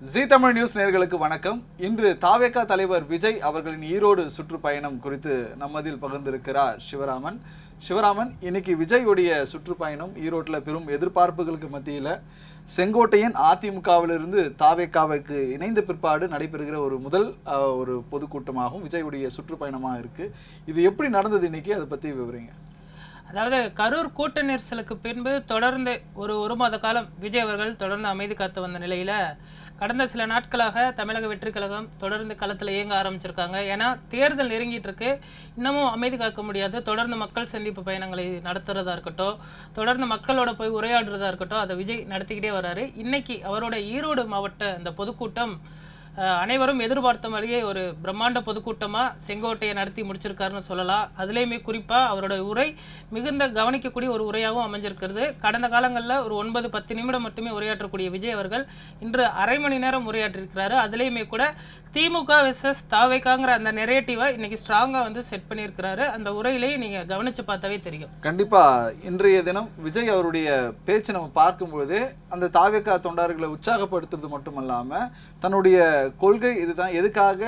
ஜீ Tamil news நேயர்களுக்கு வணக்கம். இன்று தாவேகா தலைவர் விஜய் அவர்களின் ஈரோடு சுற்றுப்பயணம் குறித்து நம்மதில் பகிர்ந்திருக்கிறார் சிவராமன். இன்னைக்கு விஜயுடைய சுற்றுப்பயணம் ஈரோட்டில் பெரும் எதிர்பார்ப்புகளுக்கு மத்தியில் செங்கோட்டையன் அதிமுகவிலிருந்து தாவேகாவுக்கு இணைந்த பிற்பாடு நடைபெறுகிற ஒரு பொதுக்கூட்டமாகவும் விஜயுடைய சுற்றுப்பயணமாக இருக்கு. இது எப்படி நடந்தது இன்னைக்கு, அதை பற்றி விவரிங்க. அதாவது கரூர் கூட்ட நெரிசலுக்கு பின்பு தொடர்ந்து ஒரு மாத காலம் விஜய் அவர்கள் தொடர்ந்து அமைதி காத்து வந்த நிலையில் கடந்த சில நாட்களாக தமிழக வெற்றி கழகம் தொடர்ந்து களத்தில் இயங்க ஆரம்பிச்சிருக்காங்க. ஏன்னா தேர்தல் நெருங்கிட்டு இருக்கு, இன்னமும் அமைதி காக்க முடியாது. தொடர்ந்து மக்கள் சந்திப்பு பயணங்களை நடத்துறதா இருக்கட்டும், தொடர்ந்து மக்களோட போய் உரையாடுறதா இருக்கட்டும், அதை விஜய் நடத்திக்கிட்டே வர்றாரு. இன்னைக்கு அவரோட ஈரோடு மாவட்ட அந்த பொதுக்கூட்டம் அனைவரும் எதிர்பார்த்த மாதிரியே ஒரு பிரம்மாண்ட பொதுக்கூட்டமாக செங்கோட்டையை நடத்தி முடிச்சிருக்காருன்னு சொல்லலாம். அதுலேயுமே குறிப்பாக அவரோட உரை மிகுந்த கவனிக்கக்கூடிய ஒரு உரையாகவும் அமைஞ்சிருக்கிறது. கடந்த காலங்களில் ஒரு 9-10 நிமிடம் மட்டுமே உரையாற்றக்கூடிய விஜய் அவர்கள் இன்று அரை மணி நேரம் உரையாற்றிருக்கிறாரு. அதுலேயுமே கூட திமுக வெர்சஸ் தாவேகாங்கிற அந்த நெரேட்டிவை இன்னைக்கு ஸ்ட்ராங்காக வந்து செட் பண்ணியிருக்கிறாரு. அந்த உரையிலேயே நீங்கள் கவனித்து பார்த்தாவே தெரியும். கண்டிப்பாக இன்றைய தினம் விஜய் அவருடைய பேச்சு நம்ம பார்க்கும்போது அந்த தாவேகா தொண்டர்களை உற்சாகப்படுத்துறது மட்டுமல்லாமல் தன்னுடைய கொள்கை இதுதான், எதுக்காக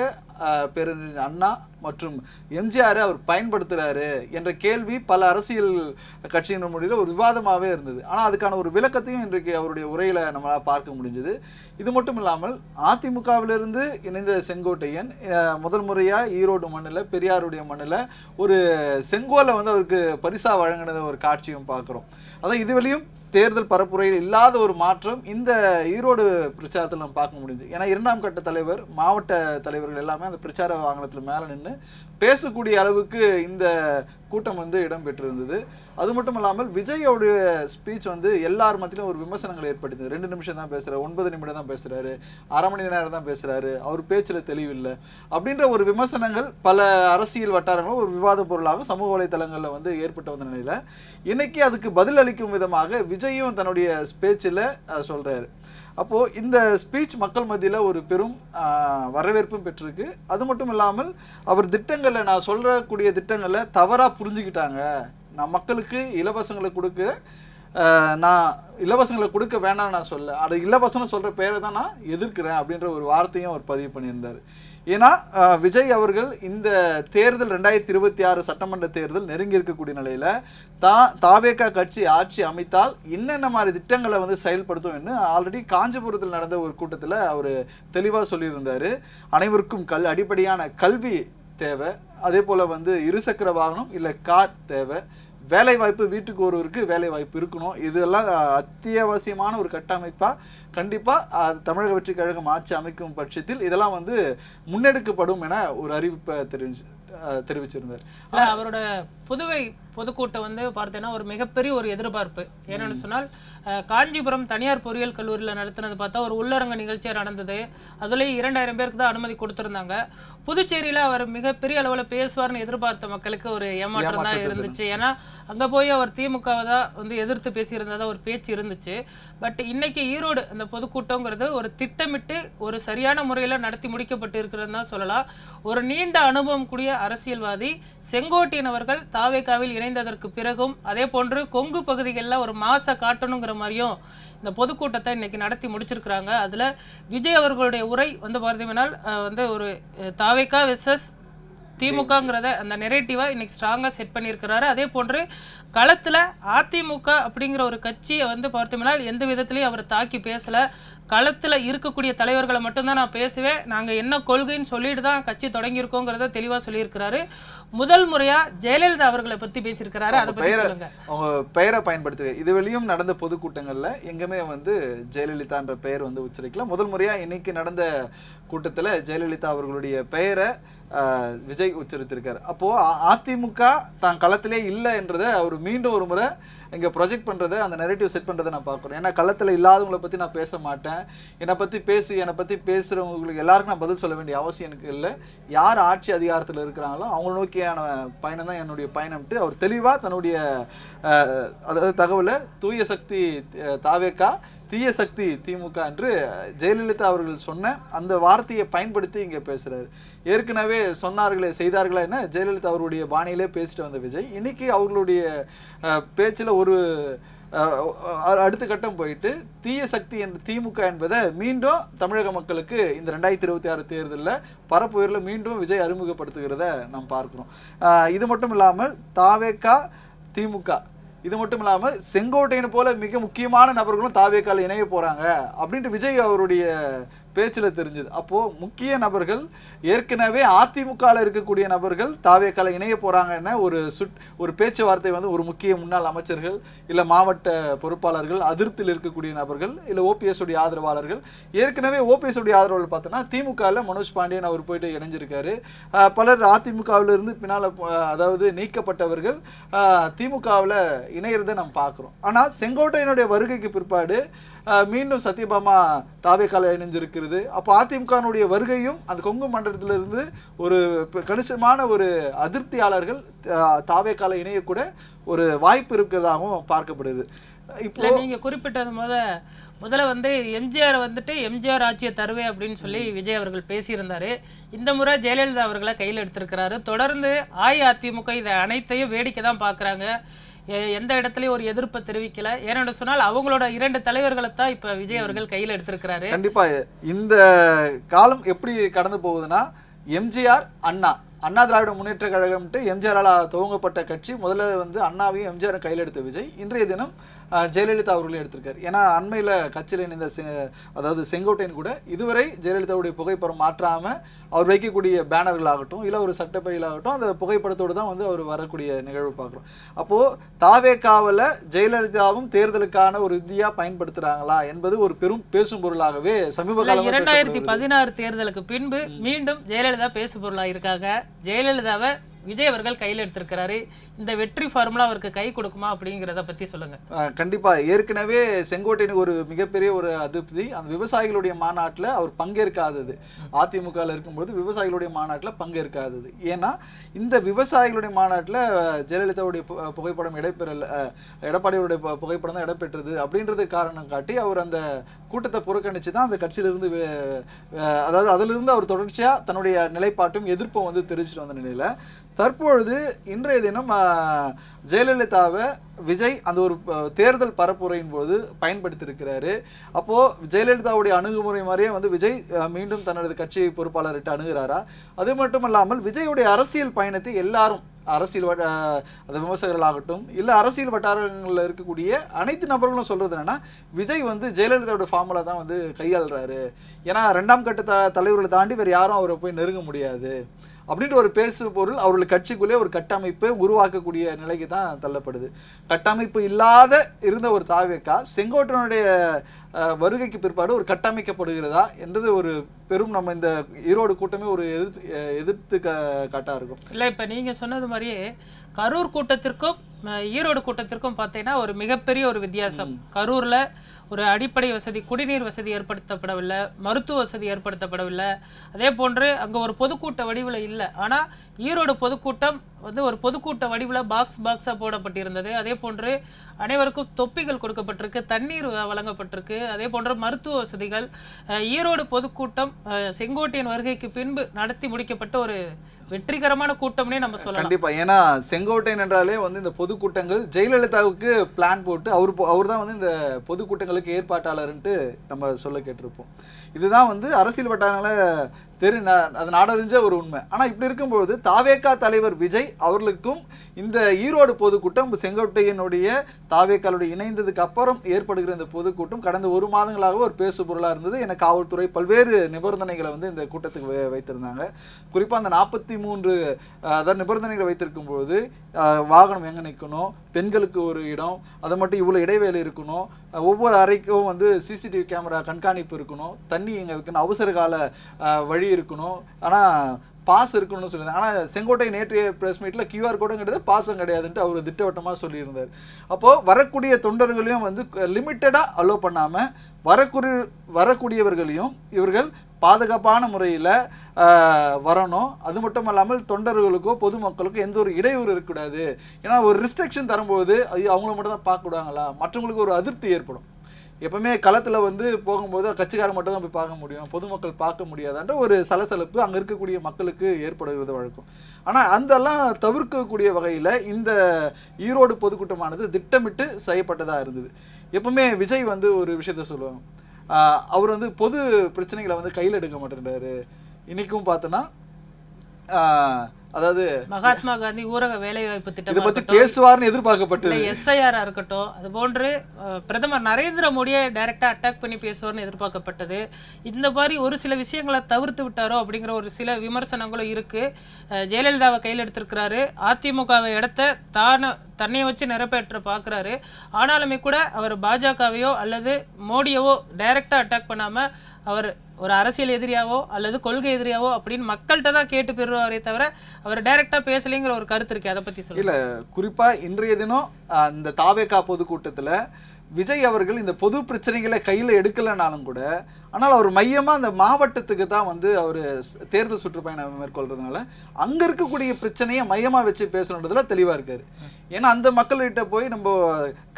பேரறிஞர் அண்ணா மற்றும் எம்ஜிஆரை அவர் பயன்படுத்துகிறாரு என்ற கேள்வி பல அரசியல் கட்சியினர் முடிவில் ஒரு விவாதமாகவே இருந்தது. ஆனால் அதுக்கான ஒரு விளக்கத்தையும் இன்றைக்கு அவருடைய உரையில் நம்மளால் பார்க்க முடிஞ்சது. இது மட்டும் இல்லாமல் அதிமுகவிலிருந்து இணைந்த செங்கோட்டையன் முதல் முறையாக ஈரோடு மண்ணில், பெரியாருடைய மண்ணில் ஒரு செங்கோலை வந்து அவருக்கு பரிசாக வழங்கினத ஒரு காட்சியும் பார்க்குறோம். அதான் இதுவரையும் தேர்தல் பரப்புரையில் இல்லாத ஒரு மாற்றம் இந்த ஈரோடு பிரச்சாரத்தில் நம்ம பார்க்க முடிஞ்சு. ஏன்னா 2ஆம் கட்ட தலைவர், மாவட்ட தலைவர்கள் எல்லாமே அந்த பிரச்சார வாகனத்தில் மேலே நின்று பேசக்கூடிய அளவுக்கு இந்த கூட்டம் வந்து இடம்பெற்றிருந்தது. அது மட்டும் இல்லாமல் விஜயோடைய ஸ்பீச் வந்து எல்லார் மத்தியிலும் ஒரு விமர்சனங்கள் ஏற்படுத்துது. 2 நிமிஷம் தான் பேசுகிறார், 9 நிமிடம் தான் பேசுகிறாரு, அரை மணி நேரம் தான் பேசுகிறாரு, அவர் பேச்சில் தெளிவில்லை அப்படின்ற ஒரு விமர்சனங்கள் பல அரசியல் வட்டாரங்களும் ஒரு விவாத பொருளாக சமூக வலைதளங்களில் வந்து ஏற்பட்டு வந்த நிலையில் இன்னைக்கு அதுக்கு பதில் அளிக்கும் விதமாக விஜயும் தன்னுடைய ஸ்பீச்சில் சொல்கிறாரு. அப்போது இந்த ஸ்பீச் மக்கள் மத்தியில் ஒரு பெரும் வரவேற்பும் பெற்றிருக்கு. அது மட்டும் இல்லாமல் அவர் திட்டங்களை, நான் சொல்லக்கூடிய திட்டங்களை தவறாக புரிஞ்சுக்கிட்டாங்க. நான் மக்களுக்கு இலவசங்களை கொடுக்க வேணாம்னு நான் சொல்ல, அது இலவசம்னு சொல்கிற பேரை தான் நான் எதிர்க்கிறேன் அப்படின்ற ஒரு வார்த்தையும் அவர் பதிவு பண்ணியிருந்தார். ஏன்னா விஜய் அவர்கள் இந்த தேர்தல் 2026 சட்டமன்ற தேர்தல் நெருங்கி இருக்கக்கூடிய நிலையில் தாவேகா கட்சி ஆட்சி அமைத்தால் என்னென்ன மாதிரி திட்டங்களை வந்து செயல்படுத்தும் என்று ஆல்ரெடி காஞ்சிபுரத்தில் நடந்த ஒரு கூட்டத்தில் அவர் தெளிவாக சொல்லியிருந்தார். அனைவருக்கும் அடிப்படையான கல்வி தேவை, அதே போல் வந்து இருசக்கர வாகனம் இல்லை கார் தேவை, வேலை வாய்ப்பு, வீட்டுக்கு ஒருவருக்கு வேலை வாய்ப்பு இருக்கணும். இதெல்லாம் அத்தியாவசியமான ஒரு கட்டமைப்பாக கண்டிப்பாக தமிழக வெற்றி கழகம் ஆட்சி அமைக்கும் பட்சத்தில் இதெல்லாம் வந்து முன்னெடுக்கப்படும் என ஒரு அறிவிப்பை தெரிவிச்சிருந்தார். அவரோட புதுவை பொதுக்கூட்டம் வந்து பார்த்தீங்கன்னா ஒரு மிகப்பெரிய ஒரு எதிர்பார்ப்பு. என்னென்னு சொன்னால் காஞ்சிபுரம் தனியார் பொறியியல் கல்லூரியில் நடத்தினது பார்த்தா ஒரு உள்ளரங்க நிகழ்ச்சியாக நடந்தது. அதுலேயும் 2000 பேருக்கு தான் அனுமதி கொடுத்துருந்தாங்க. புதுச்சேரியில் அவர் மிகப்பெரிய அளவில் பேசுவார்னு எதிர்பார்த்த மக்களுக்கு ஒரு ஏமாற்றம் தான் இருந்துச்சு. ஏன்னா அங்கே போய் அவர் திமுகவை தான் வந்து எதிர்த்து பேசியிருந்ததா ஒரு பேச்சு இருந்துச்சு. பட் இன்னைக்கு ஈரோடு அந்த பொதுக்கூட்டங்கிறது ஒரு திட்டமிட்டு ஒரு சரியான முறையில் நடத்தி முடிக்கப்பட்டு இருக்கிறது தான் சொல்லலாம். ஒரு நீண்ட அனுபவம் கூடிய அரசியல்வாதி செங்கோட்டையன் அவர்கள் தாவேகாவில் இணைந்ததற்கு பிறகும் அதே போன்று கொங்கு பகுதிகளில் ஒரு மாச காட்டணுங்கிற மாதிரியும் இந்த பொதுக்கூட்டத்தை இன்னைக்கு நடத்தி முடிச்சிருக்கிறாங்க. அதில் விஜய் அவர்களுடைய உரை வந்து பார்த்தீங்கன்னா வந்து ஒரு தாவேகா வெர்சஸ் திமுகங்கிறத அந்த நெரேட்டிவா இன்னைக்கு ஸ்ட்ராங்காக செட் பண்ணியிருக்கிறாரு. அதே போன்று களத்தில் அதிமுக அப்படிங்கிற ஒரு கட்சியை வந்து பார்த்தோம்னா எந்த விதத்துலையும் அவர் தாக்கி பேசலை. களத்தில் இருக்கக்கூடிய தலைவர்களை மட்டும்தான் நான் பேசுவேன், நாங்கள் என்ன கொள்கைன்னு சொல்லிட்டு தான் கட்சி தொடங்கியிருக்கோங்கிறத தெளிவாக சொல்லியிருக்கிறாரு. முதல் முறையாக ஜெயலலிதா அவர்களை பற்றி பேசியிருக்கிறாரு. அதை பற்றி சொல்லுங்க. அவங்க பெயரை பயன்படுத்துவேன். இது வெளியும் நடந்த பொதுக்கூட்டங்களில் எங்கேயுமே வந்து ஜெயலலிதான்ற பெயர் வந்து உச்சரிக்கல. முதல் முறையாக இன்னைக்கு நடந்த கூட்டத்தில் ஜெயலலிதா அவர்களுடைய பெயரை விஜய் உச்சரித்திருக்காரு. அப்போது அதிமுக தான் களத்திலே இல்லை என்றதை அவர் மீண்டும் ஒரு முறை இங்கே ப்ரொஜெக்ட் பண்ணுறதை, அந்த நெரேட்டிவ் செட் பண்ணுறதை நான் பார்க்குறேன். ஏன்னா களத்தில் இல்லாதவங்களை பற்றி நான் பேச மாட்டேன், என்னை பற்றி பேசுகிறவங்களுக்கு எல்லாருக்கும் நான் பதில் சொல்ல வேண்டிய அவசியம் எனக்கு இல்லை. யார் ஆட்சி அதிகாரத்தில் இருக்கிறாங்களோ அவங்கள நோக்கியான பயணம் தான் என்னுடைய பயணம்ட்டு அவர் தெளிவாக தன்னுடைய அதாவது தகவலை தூய சக்தி தாவேகா, தீய சக்தி திமுக என்று ஜெயலலிதா அவர்கள் சொன்ன அந்த வார்த்தையை பயன்படுத்தி இங்கே பேசுகிறாரு. ஏற்கனவே சொன்னார்களே செய்தார்களா என்ன ஜெயலலிதா அவருடைய பாணியிலே பேசிட்டு வந்த விஜய் இன்னைக்கு அவர்களுடைய பேச்சில் ஒரு அடுத்த கட்டம் போயிட்டு தீய சக்தி என்ற திமுக என்பதை மீண்டும் தமிழக மக்களுக்கு இந்த 2026 தேர்தலில் பரப்புயரில் மீண்டும் விஜய் அறிமுகப்படுத்துகிறத நாம் பார்க்கிறோம். இது மட்டும் இல்லாமல் தாவேகா திமுக, இது மட்டும் இல்லாமல் செங்கோட்டையன் போல மிக முக்கியமான நபர்களும் தாவேகால இணைய போறாங்க அப்படின்ட்டு விஜய் அவருடைய பேச்சில் தெரிஞ்சது. அப்போ முக்கிய நபர்கள் ஏற்கனவே அதிமுகவில் இருக்கக்கூடிய நபர்கள் தாவேகால இணைய போறாங்கன்னு ஒரு பேச்சுவார்த்தை வந்து ஒரு முக்கிய முன்னாள் அமைச்சர்கள் இல்லை மாவட்ட பொறுப்பாளர்கள், அதிருப்தியில் இருக்கக்கூடிய நபர்கள் இல்லை ஓபிஎஸ் உடைய ஆதரவாளர்கள், ஏற்கனவே ஓபிஎஸ் உடைய ஆதரவாளர் பார்த்தோன்னா திமுகவில் மனோஜ் பாண்டியன் அவர் போயிட்டு இணைஞ்சிருக்காரு. பலர் அதிமுகவிலிருந்து பின்னால் அதாவது நீக்கப்பட்டவர்கள் திமுகவில் இணையிறதை நம்ம பார்க்குறோம். ஆனால் செங்கோட்டையனுடைய வருகைக்கு பிற்பாடு மீண்டும் சத்யபாமா தாவேகால இணைஞ்சிருக்கிறது. அப்போ அதிமுகனுடைய வருகையும் அந்த கொங்கு மண்டலத்திலிருந்து ஒரு கணிசமான ஒரு அதிருப்தியாளர்கள் தாவேகால இணையக்கூட ஒரு வாய்ப்பு இருக்கிறதாகவும் பார்க்கப்படுது. இப்போ நீங்க குறிப்பிட்டது முதல்ல வந்து எம்ஜிஆர் வந்துட்டு எம்ஜிஆர் ஆட்சியை தருவே அப்படின்னு சொல்லி விஜய் அவர்கள் பேசியிருந்தாரு. இந்த முறை ஜெயலலிதா அவர்களை கையில் எடுத்திருக்கிறாரு. தொடர்ந்து அஇஅதிமுக இதை அனைத்தையும் வேடிக்கை தான் பார்க்குறாங்க. எந்த இடத்துலையும் ஒரு எதிர்ப்பை தெரிவிக்கல. ஏன்னு சொன்னால் அவங்களோட 2 தலைவர்களை தான் இப்ப விஜய் அவர்கள் கையில் எடுத்திருக்கிறாரு. கண்டிப்பா இந்த காலம் எப்படி கடந்து போகுதுன்னா, எம்ஜிஆர் அண்ணா திராவிட முன்னேற்ற கழகம்ட்டு எம்ஜிஆரால் துவங்கப்பட்ட கட்சி. முதல்ல வந்து அண்ணாவையும் எம்ஜிஆர் கையில் எடுத்த விஜய் இன்றைய தினம் ஜெயலலிதா அவர்களையும் எடுத்திருக்காரு. ஏன்னா அண்மையில் கட்சியில் இணைந்த அதாவது செங்கோட்டையன் கூட இதுவரை ஜெயலலிதாவுடைய புகைப்படம் மாற்றாமல் அவர் வைக்கக்கூடிய பேனர்களாகட்டும் இல்லை ஒரு சட்டப்பையிலாகட்டும் அந்த புகைப்படத்தோடு தான் வந்து அவர் வரக்கூடிய நிகழ்வு பார்க்குறோம். அப்போது தாவேகாவில் ஜெயலலிதாவும் தேர்தலுக்கான ஒரு விதியாக பயன்படுத்துகிறாங்களா என்பது ஒரு பெரும் பேசும் பொருளாகவே சமீப காலம் 2016 தேர்தலுக்கு பின்பு மீண்டும் ஜெயலலிதா பேசு பொருளாக இருக்காங்க. ஜெயலலிதாவை விஜய் அவர்கள் கையில் எடுத்திருக்கிறாரு. இந்த வெற்றி ஃபார்முலா அவருக்கு கை கொடுக்குமா அப்படிங்கிறத பற்றி சொல்லுங்க. கண்டிப்பாக ஏற்கனவே செங்கோட்டையனுக்கு ஒரு மிகப்பெரிய ஒரு அதிருப்தி அந்த விவசாயிகளுடைய மாநாட்டில் அவர் பங்கேற்காதது. அதிமுகவில் இருக்கும்போது விவசாயிகளுடைய மாநாட்டில் பங்கேற்காதது. ஏன்னா இந்த விவசாயிகளுடைய மாநாட்டில் ஜெயலலிதாவுடைய புகைப்படம் எடப்பாடியுடைய புகைப்படம் தான் இடம்பெற்றது அப்படின்றது காரணம் காட்டி அவர் அந்த கூட்டத்தை புறக்கணித்து தான் அந்த கட்சியிலிருந்து அதாவது அதிலிருந்து அவர் தொடர்ச்சியாக தன்னுடைய நிலைப்பாட்டும் எதிர்ப்பும் வந்து தெரிவிச்சுட்டு வந்த நிலையில் தற்பொழுது இன்றைய தினம் ஜெயலலிதாவை விஜய் அந்த ஒரு தேர்தல் பரப்புரையின் போது பயன்படுத்தியிருக்கிறாரு. அப்போது ஜெயலலிதாவுடைய அணுகுமுறை மாதிரியே வந்து விஜய் மீண்டும் தனது கட்சி பொறுப்பாளர்கிட்ட அணுகிறாரா? அது மட்டும் இல்லாமல் விஜயுடைய அரசியல் பயணத்தை எல்லாரும் அரசியல் அந்த விமர்சகர்களாகட்டும் இல்லை அரசியல் வட்டாரங்களில் இருக்கக்கூடிய அனைத்து நபர்களும் சொல்கிறது என்னென்னா, விஜய் வந்து ஜெயலலிதாவோட ஃபார்முலா தான் வந்து கையாளுறாரு. ஏன்னா 2ஆம் கட்ட தலைவர்களை தாண்டி வேறு யாரும் அவரை போய் நெருங்க முடியாது அப்படின்ற ஒரு பேசு பொருள் அவர்கள் கட்சிக்குள்ளே ஒரு கட்டமைப்பை உருவாக்கக்கூடிய நிலைக்கு தான் தள்ளப்படுது. கட்டமைப்பு இல்லாத இருந்த ஒரு தாவேகா செங்கோட்டையனுடைய வருகைக்கு பிற்பாடு ஒரு கட்டமைக்கப்படுகிறதா என்றது ஒரு பெரும் நம்ம இந்த ஈரோடு கூட்டமே ஒரு எதிர்த்து காட்டா இருக்கும். இல்லை இப்போ நீங்கள் சொன்னது மாதிரியே கரூர் கூட்டத்திற்கும் ஈரோடு கூட்டத்திற்கும் பார்த்தீங்கன்னா ஒரு மிகப்பெரிய ஒரு வித்தியாசம். கரூரில் ஒரு அடிப்படை வசதி, குடிநீர் வசதி ஏற்படுத்தப்படவில்லை, மருத்துவ வசதி ஏற்படுத்தப்படவில்லை. அதே போன்று அங்கே ஒரு பொதுக்கூட்ட வடிவில் இல்லை. ஆனால் ஈரோடு பொதுக்கூட்டம் வந்து ஒரு பொதுக்கூட்ட வடிவில் பாக்ஸாக போடப்பட்டிருந்தது. அதே போன்று அனைவருக்கும் தொப்பிகள் கொடுக்கப்பட்டிருக்கு, தண்ணீர் வழங்கப்பட்டிருக்கு. அதே போன்ற மருத்துவ வசதிகள். ஈரோடு பொதுக்கூட்டம் செங்கோட்டையன் வருகைக்கு பின்பு நடத்தி முடிக்கப்பட்ட ஒரு வெற்றிகரமான கூட்டம்னே நம்ம சொல்லலாம். கண்டிப்பா. ஏன்னா செங்கோட்டையன் என்றாலே வந்து இந்த பொதுக்கூட்டங்கள் ஜெயலலிதாவுக்கு பிளான் போட்டு அவர் தான் வந்து இந்த பொதுக்கூட்டங்களுக்கு ஏற்பாட்டாளர்ன்ட்டு நம்ம சொல்ல கேட்டிருப்போம். இதுதான் வந்து அரசியல் வட்டாரங்களை அது நாடறிஞ்ச ஒரு உண்மை. ஆனால் இப்படி இருக்கும்போது தாவேகா தலைவர் விஜய் அவர்களுக்கும் இந்த ஈரோடு பொதுக்கூட்டம் செங்கோட்டையனுடைய தாவேகாலுடைய இணைந்ததுக்கு அப்புறம் ஏற்படுகிற இந்த பொதுக்கூட்டம் கடந்த 1 மாதங்களாக ஒரு பேசு பொருளாக இருந்தது. என காவல்துறை பல்வேறு நிபந்தனைகளை வந்து இந்த கூட்டத்துக்கு வைத்திருந்தாங்க. குறிப்பாக அந்த 43 அதாவது நிபந்தனைகளை வைத்திருக்கும் போது வாகனம் எங்கே நிற்கணும், பெண்களுக்கு ஒரு இடம், அதை மட்டும் இவ்வளோ இடைவேளை இருக்கணும், ஒவ்வொரு அறைக்கும் வந்து சிசிடிவி கேமரா கண்காணிப்பு இருக்கணும், தண்ணி எங்கே வைக்கணும், அவசர கால வழி இருக்கணும், ஆனால் பாஸ் இருக்கணும்னு சொல்லியிருந்தாங்க. ஆனால் செங்கோட்டையன் நேற்றைய ப்ரெஸ் மீட்டில் QR கோடுங்கிறது பாசம் கிடையாதுன்ட்டு அவர் திட்டவட்டமாக சொல்லியிருந்தார். அப்போது வரக்கூடிய தொண்டர்களையும் வந்து லிமிட்டடாக அலோவ் பண்ணாமல் வரக்கூடியவர்களையும் இவர்கள் பாதுகாப்பான முறையில் வரணும். அது மட்டும் இல்லாமல் தொண்டர்களுக்கோ பொதுமக்களுக்கோ எந்த ஒரு இடையூறு இருக்கக்கூடாது. ஏன்னா ஒரு ரிஸ்ட்ரிக்ஷன் தரும்போது அவங்கள மட்டும் தான் பார்க்கக்கூடாங்களா, மற்றவங்களுக்கு ஒரு அதிருப்தி ஏற்படும். எப்பவுமே களத்துல வந்து போகும்போது கட்சிக்காரர் மட்டும் தான் போய் பார்க்க முடியும், பொதுமக்கள் பார்க்க முடியாதுன்ற ஒரு சலசலப்பு அங்க இருக்கக்கூடிய மக்களுக்கு ஏற்படுகிறது வழக்கம். ஆனா அதெல்லாம் தவிர்க்கக்கூடிய வகையில இந்த ஈரோடு பொதுக்கூட்டமானது திட்டமிட்டு செய்யப்பட்டதா இருந்தது. எப்பவுமே விஜய் வந்து ஒரு விஷயத்த சொல்லுவாங்க, அவர் வந்து பொது பிரச்சனைகளை வந்து கையில் எடுக்க மாட்டேன்றாரு. இன்னைக்கும் பார்த்தோன்னா அதாவது மகாத்மா காந்தி ஊரக வேலை வாய்ப்பு திட்டம் இதை பத்தி பேசுவார்னு எதிர்பார்க்கப்பட்டது, SIR இருக்கட்டும், அது போன்று பிரதமர் நரேந்திர மோடியை டைரக்டா அட்டாக் பண்ணி பேசுவார்னு எதிர்பார்க்கப்பட்டது. இந்த மாதிரி ஒரு சில விஷயங்களை தவிர்த்து விட்டாரோ அப்படிங்கிற ஒரு சில விமர்சனங்களும் இருக்கு. ஜெயலலிதாவை கையில் எடுத்திருக்கிறாரு, அதிமுகவை இடத்த தன்னை வச்சு நிறைவேற்ற பார்க்குறாரு. ஆனாலுமே கூட அவர் பாஜகவையோ அல்லது மோடியவோ டைரக்டா அட்டாக் பண்ணாம அவர் ஒரு அரசியல் எதிரியாவோ அல்லது கொள்கை எதிரியாவோ அப்படின்னு மக்கள்கிட்ட தான் கேட்டு பெறுவாரே தவிர அவர் டைரக்டா பேசலைங்கிற ஒரு கருத்து இருக்கு. அதை பத்தி சொல்ல இல்ல, குறிப்பா இன்றைய தினம் இந்த தாவேகா பொதுக்கூட்டத்துல விஜய் அவர்கள் இந்த பொது பிரச்சனைகளை கையில் எடுக்கலைனாலும் கூட, ஆனால் அவர் மையமாக அந்த மாவட்டத்துக்கு தான் வந்து அவர் தேர்தல் சுற்றுப்பயணம் மேற்கொள்றதுனால அங்கே இருக்கக்கூடிய பிரச்சனையை மையமாக வச்சு பேசணுன்றதுல தெளிவாக இருக்காரு. ஏன்னா அந்த மக்கள்கிட்ட போய் நம்ம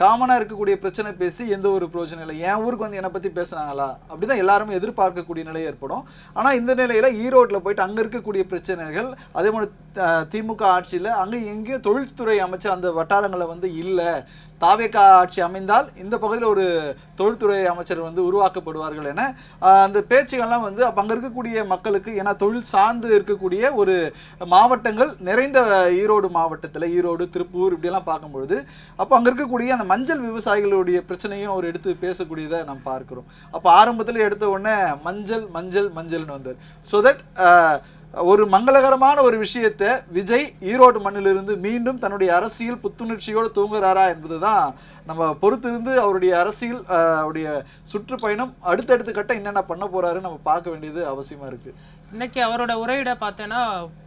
காமனாக இருக்கக்கூடிய பிரச்சனை பேசி எந்த ஒரு பிரயோஜனம் இல்லை, என் ஊருக்கு வந்து என்னை பற்றி பேசுனாங்களா அப்படி தான் எல்லாருமே எதிர்பார்க்கக்கூடிய நிலை ஏற்படும். ஆனால் இந்த நிலையில் ஈரோட்டில் போயிட்டு அங்கே இருக்கக்கூடிய பிரச்சனைகள், அதே மாதிரி திமுக ஆட்சியில் அங்கே எங்கேயும் தொழில்துறை அமைச்சர் அந்த வட்டாரங்களில் வந்து இல்லை, தாவேகா ஆட்சி அமைந்தால் இந்த பகுதியில் ஒரு தொழில்துறை அமைச்சர் வந்து உருவாக்கப்படுவார்கள் என அந்த பேச்சுகள்லாம் வந்து அப்போ அங்கே இருக்கக்கூடிய மக்களுக்கு, ஏன்னா தொழில் சார்ந்து இருக்கக்கூடிய ஒரு மாவட்டங்கள் நிறைந்த ஈரோடு மாவட்டத்தில், ஈரோடு திருப்பூர் இப்படியெல்லாம் பார்க்கும்பொழுது அப்போ அங்கே இருக்கக்கூடிய அந்த மஞ்சள் விவசாயிகளுடைய பிரச்சனையும் அவர் எடுத்து பேசக்கூடியதை நம்ம பார்க்குறோம். அப்போ ஆரம்பத்தில் எடுத்த உடனே மஞ்சள் மஞ்சள் மஞ்சள்னு வந்தார். ஸோ தட் ஒரு மங்களகரமான ஒரு விஷயத்தை விஜய் ஈரோடு மண்ணிலிருந்து மீண்டும் தன்னுடைய அரசியல் புத்துணர்ச்சியோடு தூங்குறாரா என்பதுதான் நம்ம பொறுத்திருந்து அவருடைய அரசியல் அவருடைய சுற்றுப்பயணம் அடுத்தடுத்த கட்டம் என்னென்ன பண்ண போறாருன்னு நம்ம பார்க்க வேண்டியது அவசியமா இருக்கு. இன்னைக்கு அவரோட உரையிட பார்த்தேன்னா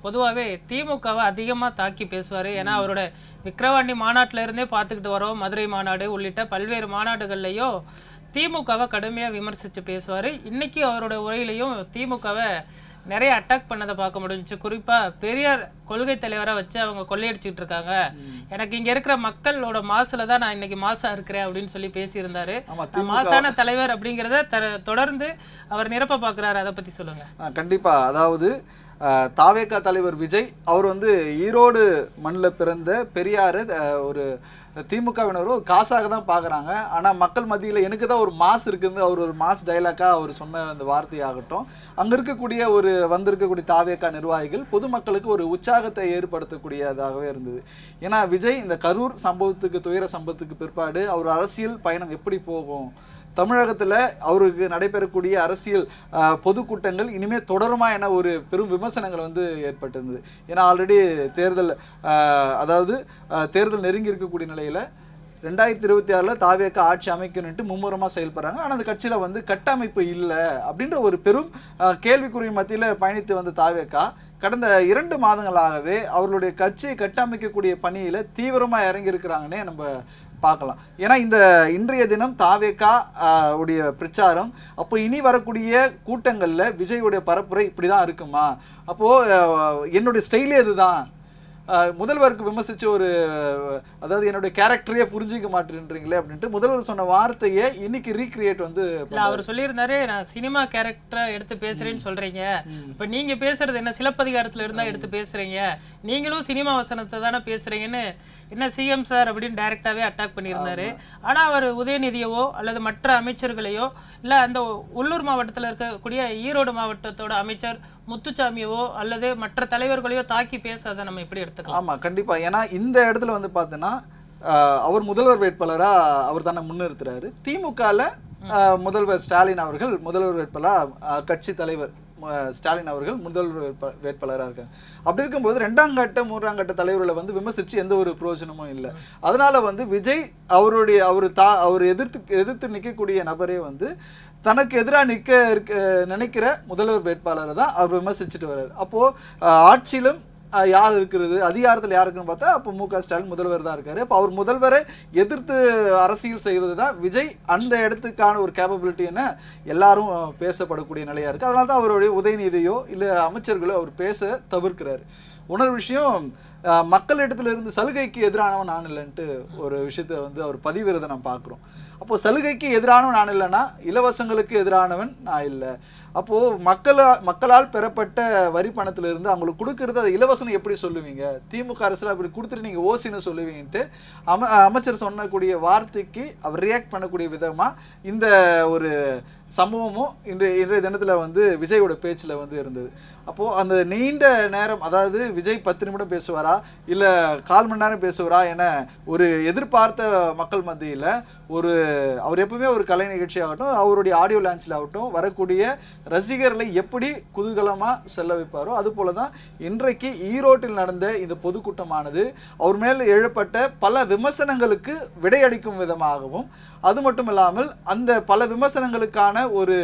பொதுவாகவே திமுகவை அதிகமாக தாக்கி பேசுவார். ஏன்னா அவரோட விக்கிரவாண்டி மாநாட்டில இருந்தே பார்த்துக்கிட்டு வரோம், மதுரை மாநாடு உள்ளிட்ட பல்வேறு மாநாடுகள்லையோ திமுகவை கடுமையாக விமர்சித்து பேசுவார். இன்னைக்கு அவரோட உரையிலையும் திமுகவை நிறைய அட்டாக் பண்ணதை பார்க்க முடிஞ்சிச்சு. குறிப்பாக பெரியார் கொள்கை தலைவரை வச்சு அவங்க கொள்ளையடிச்சிட்டு இருக்காங்க, எனக்கு இங்கே இருக்கிற மக்களோட மாசுல தான் நான் இன்னைக்கு மாசா இருக்கிறேன் அப்படின்னு சொல்லி பேசியிருந்தாரு. மாசான தலைவர் அப்படிங்கிறத தொடர்ந்து அவர் நிரப்ப பார்க்குறாரு. அதை பற்றி சொல்லுங்க. கண்டிப்பாக. அதாவது தாவேகா தலைவர் விஜய் அவர் வந்து ஈரோடு மண்ணில் பிறந்த பெரியார் ஒரு திமுகவினர் ஒரு காசாக தான் பார்க்குறாங்க. ஆனால் மக்கள் மத்தியில் எனக்கு தான் ஒரு மாஸ் இருக்குது, அவர் ஒரு மாஸ் டைலாக்காக அவர் சொன்ன அந்த வார்த்தையாகட்டும், அங்கே இருக்கக்கூடிய ஒரு வந்திருக்கக்கூடிய தாவேகா நிர்வாகிகள் பொதுமக்களுக்கு ஒரு உற்சாகத்தை ஏற்படுத்தக்கூடியதாகவே இருந்தது. ஏன்னா விஜய் இந்த கரூர் சம்பவத்துக்கு, துயர சம்பவத்துக்கு பிற்பாடு அவர் அரசியல் பயணம் எப்படி போகும், தமிழகத்தில் அவருக்கு நடைபெறக்கூடிய அரசியல் பொதுக்கூட்டங்கள் இனிமேல் தொடருமா என ஒரு பெரும் விமர்சனங்கள் வந்து ஏற்பட்டிருந்தது. ஏன்னா ஆல்ரெடி தேர்தல் நெருங்கி இருக்கக்கூடிய நிலையில் 2026 தாவேகா ஆட்சி அமைக்கணுன்ட்டு மும்முரமாக செயல்படுறாங்க. ஆனால் அந்த கட்சியில் வந்து கட்டமைப்பு இல்லை அப்படின்ற ஒரு பெரும் கேள்விக்குறி மத்தியில் பயணித்து வந்த தாவேகா கடந்த 2 மாதங்களாகவே அவர்களுடைய கட்சியை கட்டமைக்கக்கூடிய பணியில் தீவிரமாக இறங்கி இருக்கிறாங்கன்னே நம்ம பார்க்கலாம். ஏன்னா இந்த இன்றைய தினம் தாவேகா உடைய பிரச்சாரம், அப்போ இனி வரக்கூடிய கூட்டங்களில் விஜயுடைய பரப்புரை இப்படி தான் இருக்குமா, அப்போது என்னுடைய ஸ்டைலே இதுதான், முதல்வருக்கு விமர்சிச்சு ஒரு அதாவது என்னுடைய கேரக்டரையே புரிஞ்சிக்க மாட்டேன்றீங்களே அப்படின்ட்டு முதல்வர் சொன்ன வார்த்தையை இன்னைக்கு ரீக்ரியேட் வந்து அவர் சொல்லியிருந்தாரு, நான் சினிமா கேரக்டரை எடுத்து பேசுறேன்னு சொல்றீங்க, இப்ப நீங்க பேசுறது என்ன சிலப்பதிகாரத்துல இருந்தா எடுத்து பேசுறீங்க, நீங்களும் சினிமா வசனத்தை தானே பேசுறீங்கன்னு என்ன சிஎம் சார் அப்படின்னு டைரக்டாவே அட்டாக் பண்ணியிருந்தாரு. ஆனா அவர் உதயநிதியவோ அல்லது மற்ற அமைச்சர்களையோ இல்ல அந்த உள்ளூர் மாவட்டத்தில் இருக்கக்கூடிய ஈரோடு மாவட்டத்தோட அமைச்சர் முத்துசாமியவோ அல்லது மற்ற தலைவர்களையோ தாக்கி பேசாத நம்ம எப்படி எடுத்துக்கலாம்? ஆமா, கண்டிப்பா. ஏன்னா இந்த இடத்துல வந்து பார்த்தீங்கன்னா அவர் முதல்வர் வேட்பாளரா அவர் தானே முன்னிறுத்துறாரு. திமுகல முதல்வர் ஸ்டாலின் அவர்கள் முதல்வர் வேட்பாளராக, கட்சி தலைவர் ஸ்டாலின் அவர்கள் முதல்வர் வேட்பாளராக இருக்காங்க. அப்படி இருக்கும்போது 2ஆம் கட்ட 3ஆம் கட்ட தலைவர்களை வந்து விமர்சித்து எந்த ஒரு பிரயோஜனமும் இல்லை. அதனால வந்து விஜய் அவர் எதிர்த்து நிற்கக்கூடிய நபரே வந்து தனக்கு எதிராக நினைக்கிற முதல்வர் வேட்பாளரை தான் அவர் விமர்சிச்சுட்டு வர்றாரு. அப்போது ஆட்சியிலும் யார் இருக்கிறது, அதிகாரத்தில் யார் இருக்குன்னு பார்த்தா அப்போ மு க ஸ்டாலின் முதல்வர் தான் இருக்காரு. அப்போ அவர் முதல்வரை எதிர்த்து அரசியல் செய்வது தான் விஜய் அந்த இடத்துக்கான ஒரு கேப்பபிலிட்டின்னு எல்லாரும் பேசப்படக்கூடிய நிலையாக இருக்குது. அதனால தான் அவருடைய உதயநிதியோ இல்லை அமைச்சர்களோ அவர் பேச தவிர்க்கிறாரு. உணர்வு விஷயம், மக்களிடத்துல இருந்து சலுகைக்கு எதிரானவன் நான் இல்லைன்ட்டு ஒரு விஷயத்த வந்து அவர் பதிவிறதை நம்ம பார்க்குறோம். அப்போ சலுகைக்கு எதிரானவன் நான் இல்லைன்னா இலவசங்களுக்கு எதிரானவன் நான் இல்லை. அப்போது மக்களால் பெறப்பட்ட வரி பணத்திலிருந்து அவங்களுக்கு கொடுக்கறது அதை இலவசம் எப்படி சொல்லுவீங்க? திமுக அரசில் அப்படி கொடுத்துட்டு நீங்கள் ஓசின்னு சொல்லுவீங்கன்ட்டு அமைச்சர் சொன்னக்கூடிய வார்த்தைக்கு அவர் ரியாக்ட் பண்ணக்கூடிய விதமாக இந்த ஒரு சம்பவமும் இன்றைய தினத்தில் வந்து விஜயோட பேச்சில் வந்து இருந்தது. அப்போது அந்த நீண்ட நேரம், அதாவது விஜய் 10 நிமிடம் பேசுவாரா இல்லை 1/4 மணி நேரம் பேசுவாரா என ஒரு எதிர்பார்த்த மக்கள் மத்தியில் அவர் எப்பவுமே ஒரு கலை நிகழ்ச்சி ஆகட்டும், அவருடைய ஆடியோ லான்ச்சில் ஆகட்டும் வரக்கூடிய ரசிகர்களை எப்படி குதூகலமாக செல்ல வைப்பாரோ அதுபோல தான் இன்றைக்கு ஈரோட்டில் நடந்த இந்த பொதுக்கூட்டமானது அவர் மேல் எழுப்பட்ட பல விமர்சனங்களுக்கு விடையளிக்கும் விதமாகவும், அது மட்டும் இல்லாமல் அந்த பல விமர்சனங்களுக்கான ஒரு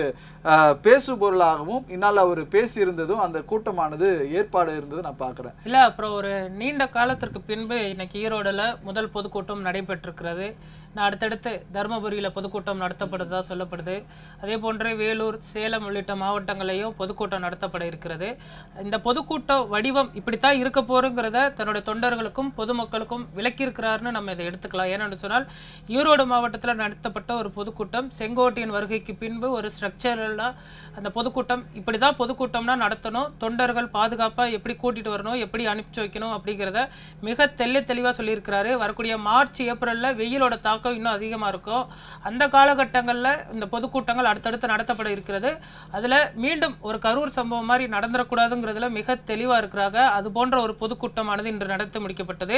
பேசு பொருளாகவும் இன்னால் அவர் பேசியிருந்ததும் அந்த கூட்டமானது ஏற்பாடு இருந்தது நான் பார்க்குறேன். இல்லை, அப்புறம் ஒரு நீண்ட காலத்திற்கு பின்பு இன்னைக்கு ஈரோடில் முதல் பொதுக்கூட்டம் நடைபெற்றிருக்கிறது. நான் அடுத்தடுத்து தருமபுரியில் பொதுக்கூட்டம் நடத்தப்படுறதா சொல்லப்படுது. அதே போன்று வேலூர், சேலம் உள்ளிட்ட மாவட்டங்களையும் பொதுக்கூட்டம் நடத்தப்பட இருக்கிறது. இந்த பொதுக்கூட்ட வடிவம் இப்படித்தான் இருக்க போகிறங்கிறத தன்னுடைய தொண்டர்களுக்கும் பொதுமக்களுக்கும் விளக்கியிருக்கிறாருன்னு நம்ம இதை எடுத்துக்கலாம். ஏன்னு சொன்னால் ஈரோடு மாவட்டத்தில் நடத்தப்பட்ட ஒரு பொதுக்கூட்டம் செங்கோட்டையின் வருகைக்கு பின்பு ஒரு ஸ்ட்ரக்சரலாக அந்த பொதுக்கூட்டம் இப்படி தான் பொதுக்கூட்டம்னா நடத்தணும், தொண்டர்கள் பாதுகாப்பாக எப்படி கூட்டிகிட்டு வரணும், எப்படி அனுப்பிச்சு வைக்கணும் அப்படிங்கிறத மிக தெளிவாக சொல்லியிருக்கிறாரு. வரக்கூடிய மார்ச் ஏப்ரலில் வெயிலோட தாக்கம் இன்னும் அதிகமாக இருக்கும். அந்த காலகட்டங்களில் இந்த பொதுக்கூட்டங்கள் அடுத்தடுத்து நடத்தப்பட இருக்கிறது. அதில் மீண்டும் ஒரு கரூர் சம்பவம் மாதிரி நடந்துடக்கூடாதுங்கிறதுல மிக தெளிவாக இருக்கிறாங்க. அது போன்ற ஒரு பொதுக்கூட்டமானது இன்று நடத்தி முடிக்கப்பட்டது.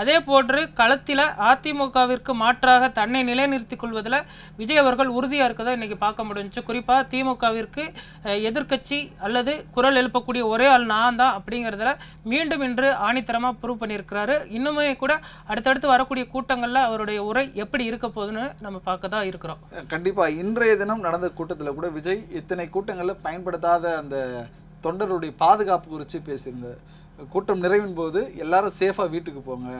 அதே போன்று களத்தில் அதிமுகவிற்கு மாற்றாக தன்னை நிலைநிறுத்திக் கொள்வதில் விஜய் அவர்கள் உறுதியாக இருக்கதை இன்னைக்கு பார்க்க முடிஞ்சு. குறிப்பாக திமுகவிற்கு எதிர்க்கட்சி அல்லது குரல் எழுப்பக்கூடிய ஒரே ஆள் நான் தான் அப்படிங்கிறதுல மீண்டும் இன்று ஆணித்தரமாக ப்ரூவ் பண்ணியிருக்கிறாரு. இன்னுமே கூட அடுத்தடுத்து வரக்கூடிய கூட்டங்களில் அவருடைய உரை எப்படி இருக்க போகுதுன்னு நம்ம பார்க்க தான் இருக்கிறோம். கண்டிப்பாக இன்றைய தினம் நடந்த கூட்டத்தில் கூட விஜய் இத்தனை கூட்டங்களில் பயன்படுத்தாத அந்த தொண்டருடைய பாதுகாப்பு குறித்து பேசியிருந்தார். கூட்டம் நிறைவின் போது எல்லாரும் சேஃபாக வீட்டுக்கு போங்க.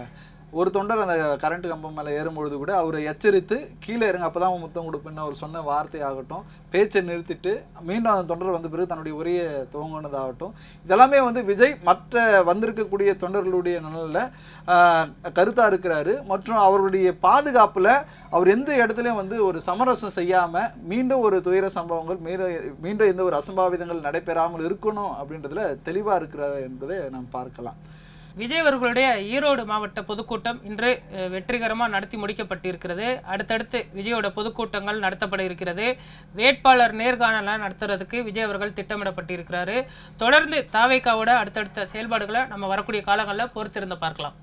ஒரு தொண்டர் அந்த கரண்ட் கம்பம் மேலே ஏறும்பொழுது கூட அவரை எச்சரித்து கீழே இறங்க அப்போ தான் முத்தம் கொடுப்பேன்னு அவர் சொன்ன வார்த்தையாகட்டும், பேச்சை நிறுத்திட்டு மீண்டும் அந்த தொண்டர் வந்த பிறகு தன்னுடைய உரையை துவங்கினதாகட்டும், இதெல்லாமே வந்து விஜய் மற்ற வந்திருக்கக்கூடிய தொண்டர்களுடைய நலனில் கருத்தாக இருக்கிறாரு. மற்றும் அவருடைய பாதுகாப்பில் அவர் எந்த இடத்துலையும் வந்து ஒரு சமரசம் செய்யாமல் மீண்டும் ஒரு துயர சம்பவங்கள் மீண்டும் எந்த ஒரு அசம்பாவிதங்கள் நடைபெறாமல் இருக்கணும் அப்படின்றதுல தெளிவாக இருக்கிறார் என்பதை நாம் பார்க்கலாம். விஜய் அவர்களுடைய ஈரோடு மாவட்ட பொதுக்கூட்டம் இன்று வெற்றிகரமாக நடத்தி முடிக்கப்பட்டிருக்கிறது. அடுத்தடுத்து விஜயோட பொதுக்கூட்டங்கள் நடத்தப்பட இருக்கிறது. வேட்பாளர் நேர்காணலாம் நடத்துறதுக்கு விஜய் அவர்கள் திட்டமிடப்பட்டிருக்கிறாரு. தொடர்ந்து தாவேகாவோட அடுத்தடுத்த செயல்பாடுகளை நம்ம வரக்கூடிய காலங்களில் பொறுத்திருந்து பார்க்கலாம்.